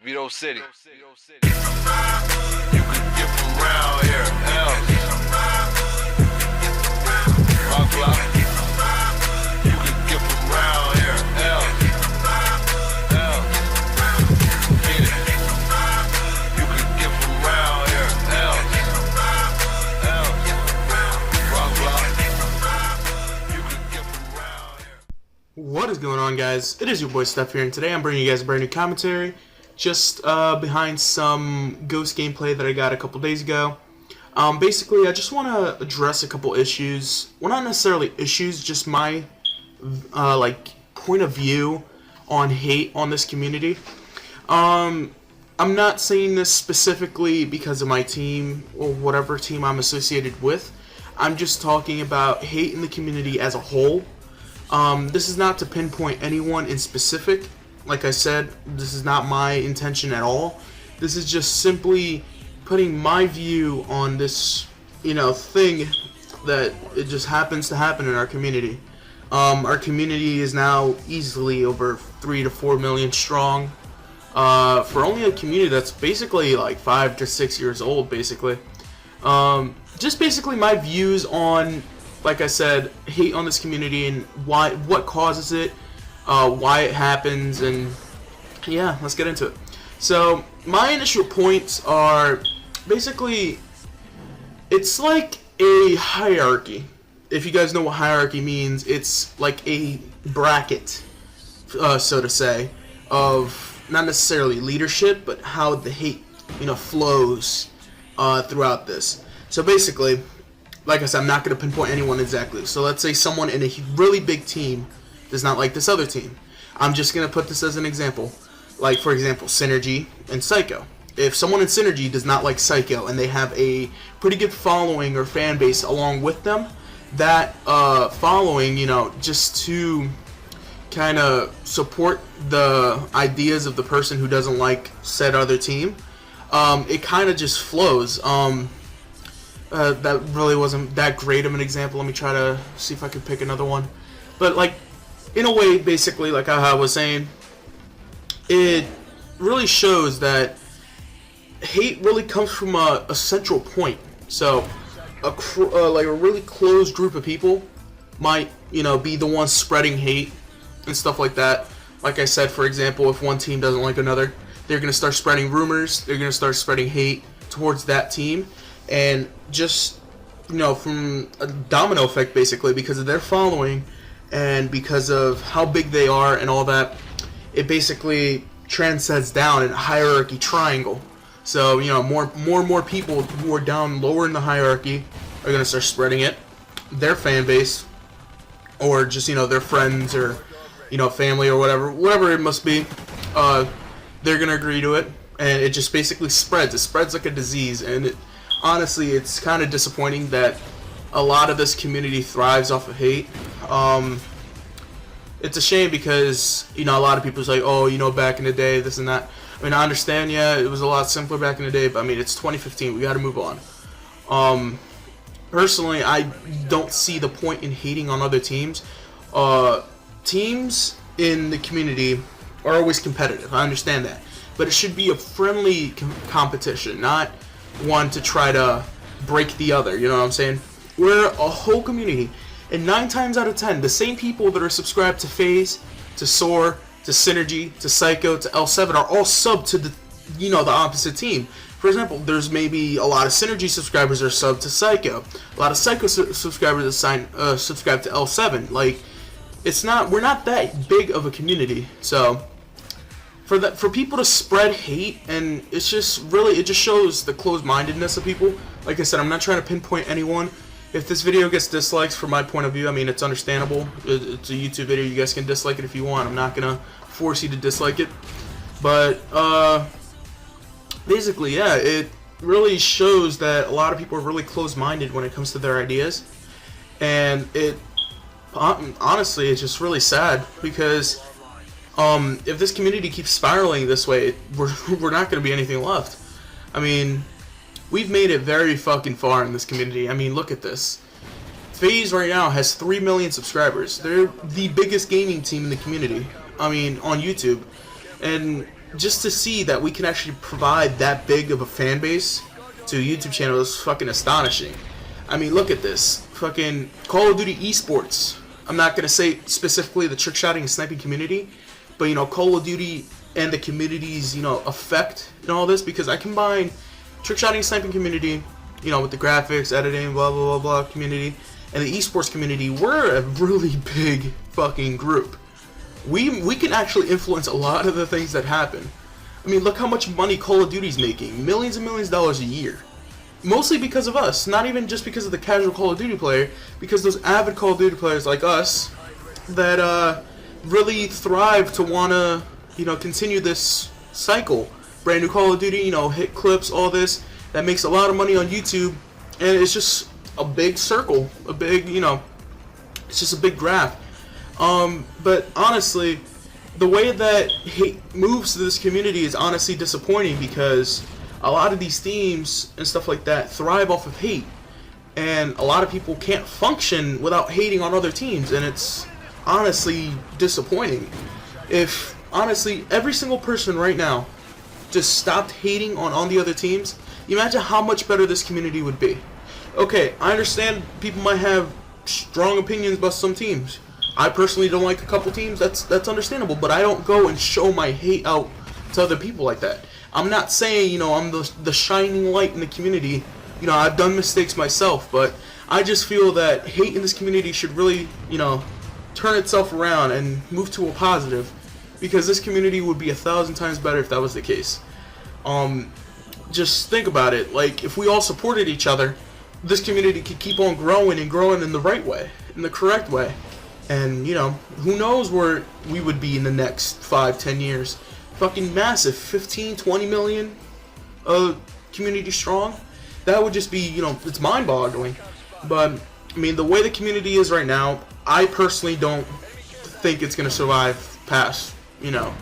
Vito City. You can get from around here. Rock block. You can get from around here. Beat it. You can get from around here. Rock block. You can get from around here. What is going on, guys? It is your boy Steph here, and today I'm bringing you guys a brand new commentary just behind some Ghost gameplay that I got a couple days ago. Basically, I just want to address a couple issues. Well, not necessarily issues, just my point of view on hate on this community. I'm not saying this specifically because of my team or whatever team I'm associated with. I'm just talking about hate in the community as a whole. This is not to pinpoint anyone in specific. Like I said, this is not my intention at all. This is just simply putting my view on this, thing that it just happens to happen in our community. Our community is now easily over 3 to 4 million strong. For only a community that's basically like 5 to 6 years old, basically. Just basically my views on, like I said, hate on this community and what causes it, why it happens, and yeah, let's get into it. So my initial points are basically, it's like a hierarchy. If you guys know what hierarchy means, it's like a bracket, so to say, of not necessarily leadership, but how the hate, flows throughout this. So basically, like I said, I'm not going to pinpoint anyone exactly. So let's say someone in a really big team does not like this other team. I'm just going to put this as an example. Like, for example, Synergy and Psycho. If someone in Synergy does not like Psycho and they have a pretty good following or fan base along with them, that following, just to kind of support the ideas of the person who doesn't like said other team, it kind of just flows. That really wasn't that great of an example. Let me try to see if I can pick another one. But, like, in a way, basically, like I was saying, it really shows that hate really comes from a central point. So, like a really closed group of people might, be the ones spreading hate and stuff like that. Like I said, for example, if one team doesn't like another, they're going to start spreading rumors. They're going to start spreading hate towards that team. And just, from a domino effect, basically, because of their following and because of how big they are and all that, it basically transcends down in a hierarchy triangle. So, more and more people who are down lower in the hierarchy are going to start spreading it. Their fan base, or just, their friends or, family or whatever it must be, they're going to agree to it. And it just basically spreads. It spreads like a disease. And honestly, it's kind of disappointing that a lot of this community thrives off of hate. It's a shame because, a lot of people say, oh, back in the day, this and that. I mean, I understand, yeah, it was a lot simpler back in the day, but I mean, it's 2015, we gotta move on. Personally, I don't see the point in hating on other teams. Teams in the community are always competitive, I understand that. But it should be a friendly competition, not one to try to break the other, you know what I'm saying? We're a whole community, and 9 times out of 10, the same people that are subscribed to FaZe, to Soar, to Synergy, to Psycho, to L7 are all sub to the, the opposite team. For example, there's maybe a lot of Synergy subscribers are sub to Psycho, a lot of Psycho subscribers are subscribe to L7. Like, we're not that big of a community, so for people to spread hate, and it just shows the closed-mindedness of people. Like I said, I'm not trying to pinpoint anyone. If this video gets dislikes, from my point of view, I mean, it's understandable. It's a YouTube video. You guys can dislike it if you want. I'm not gonna force you to dislike it. But basically, yeah, it really shows that a lot of people are really closed-minded when it comes to their ideas, and honestly, it's just really sad because if this community keeps spiraling this way, we're not going to be anything left. I mean, we've made it very fucking far in this community. I mean, look at this. FaZe right now has 3 million subscribers. They're the biggest gaming team in the community. I mean, on YouTube. And just to see that we can actually provide that big of a fan base to a YouTube channel is fucking astonishing. I mean, look at this. Fucking Call of Duty esports. I'm not going to say specifically the trick shotting and sniping community, but, you know, Call of Duty and the community's, you know, effect and all this, because I combine trick shotting and sniping community, you know, with the graphics, editing, blah, blah, blah, blah community, and the esports community. We're a really big fucking group. We can actually influence a lot of the things that happen. I mean, look how much money Call of Duty's making. Millions and millions of dollars a year. Mostly because of us. Not even just because of the casual Call of Duty player. Because those avid Call of Duty players like us that really thrive to want to, you know, continue this cycle. Brand new Call of Duty, you know, hit clips, all this. That makes a lot of money on YouTube. And it's just a big circle. A big, you know, it's just a big graph. But honestly, the way that hate moves to this community is honestly disappointing, because a lot of these teams and stuff like that thrive off of hate, and a lot of people can't function without hating on other teams, and it's honestly disappointing. If honestly every single person right now just stopped hating on the other teams, imagine how much better this community would be. Okay, I understand people might have strong opinions about some teams. I personally don't like a couple teams, that's understandable, but I don't go and show my hate out to other people like that. I'm not saying, you know, I'm the shining light in the community. You know, I've done mistakes myself, but I just feel that hate in this community should really, you know, turn itself around and move to a positive, because this community would be 1,000 times better if that was the case. Just think about it. Like, if we all supported each other, this community could keep on growing and growing in the right way, in the correct way. And, you know, who knows where we would be in the next 5-10 years. Fucking massive, 15, 20 million community strong. That would just be, you know, it's mind-boggling. But, I mean, the way the community is right now, I personally don't think it's going to survive past, you know,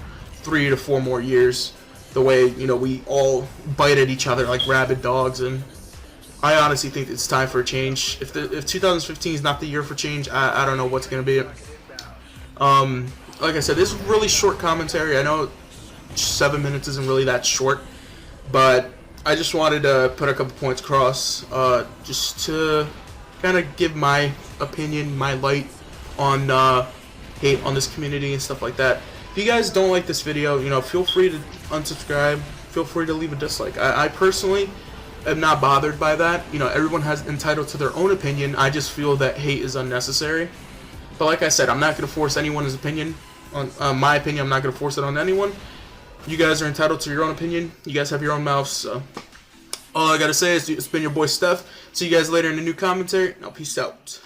3 to 4 more years. The way, you know, we all bite at each other like rabid dogs, and I honestly think it's time for a change. If 2015 is not the year for change, I don't know what's going to be it. Like I said, this is really short commentary. I know 7 minutes isn't really that short, but I just wanted to put a couple points across, just to kind of give my opinion, my light on hate on this community and stuff like that. If you guys don't like this video, you know, feel free to unsubscribe. Feel free to leave a dislike. I personally am not bothered by that. You know, everyone has entitled to their own opinion. I just feel that hate is unnecessary. But like I said, I'm not going to force anyone's opinion. On my opinion, I'm not going to force it on anyone. You guys are entitled to your own opinion. You guys have your own mouths. So all I got to say is it's been your boy Steph. See you guys later in a new commentary. Now, peace out.